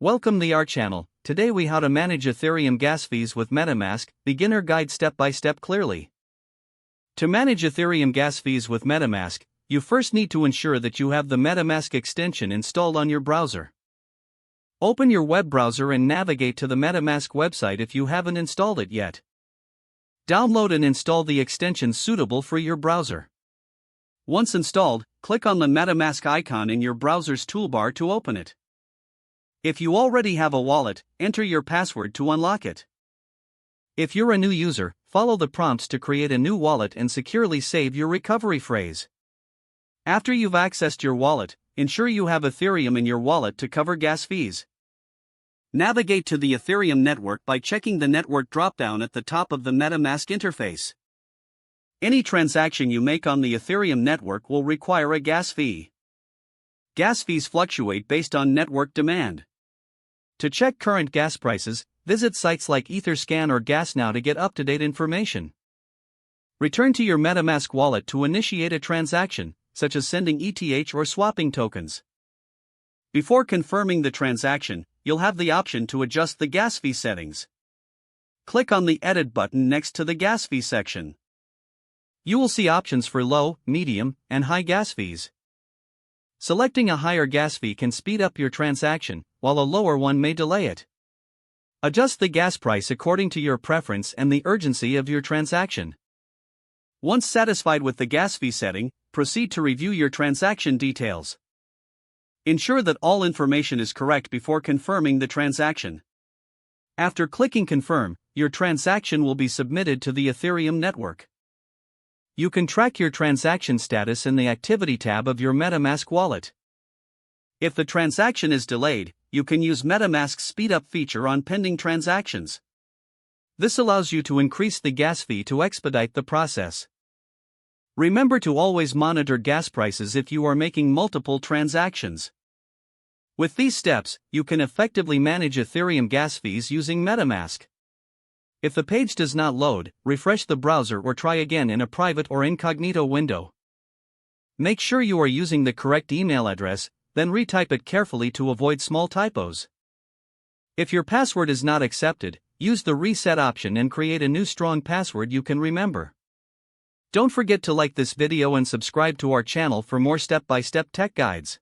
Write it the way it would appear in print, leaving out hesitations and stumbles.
Welcome to our channel. Today we how to manage Ethereum gas fees with MetaMask, beginner guide step by step clearly. To manage Ethereum gas fees with MetaMask, you first need to ensure that you have the MetaMask extension installed on your browser. Open your web browser and navigate to the MetaMask website if you haven't installed it yet. Download and install the extension suitable for your browser. Once installed, click on the MetaMask icon in your browser's toolbar to open it. If you already have a wallet, enter your password to unlock it. If you're a new user, follow the prompts to create a new wallet and securely save your recovery phrase. After you've accessed your wallet, ensure you have Ethereum in your wallet to cover gas fees. Navigate to the Ethereum network by checking the network dropdown at the top of the MetaMask interface. Any transaction you make on the Ethereum network will require a gas fee. Gas fees fluctuate based on network demand. To check current gas prices, visit sites like Etherscan or GasNow to get up-to-date information. Return to your MetaMask wallet to initiate a transaction, such as sending ETH or swapping tokens. Before confirming the transaction, you'll have the option to adjust the gas fee settings. Click on the Edit button next to the gas fee section. You will see options for low, medium, and high gas fees. Selecting a higher gas fee can speed up your transaction, while a lower one may delay it. Adjust the gas price according to your preference and the urgency of your transaction. Once satisfied with the gas fee setting, proceed to review your transaction details. Ensure that all information is correct before confirming the transaction. After clicking Confirm, your transaction will be submitted to the Ethereum network. You can track your transaction status in the Activity tab of your MetaMask wallet. If the transaction is delayed, you can use MetaMask's speed-up feature on pending transactions. This allows you to increase the gas fee to expedite the process. Remember to always monitor gas prices if you are making multiple transactions. With these steps, you can effectively manage Ethereum gas fees using MetaMask. If the page does not load, refresh the browser or try again in a private or incognito window. Make sure you are using the correct email address, then retype it carefully to avoid small typos. If your password is not accepted, use the reset option and create a new strong password you can remember. Don't forget to like this video and subscribe to our channel for more step-by-step tech guides.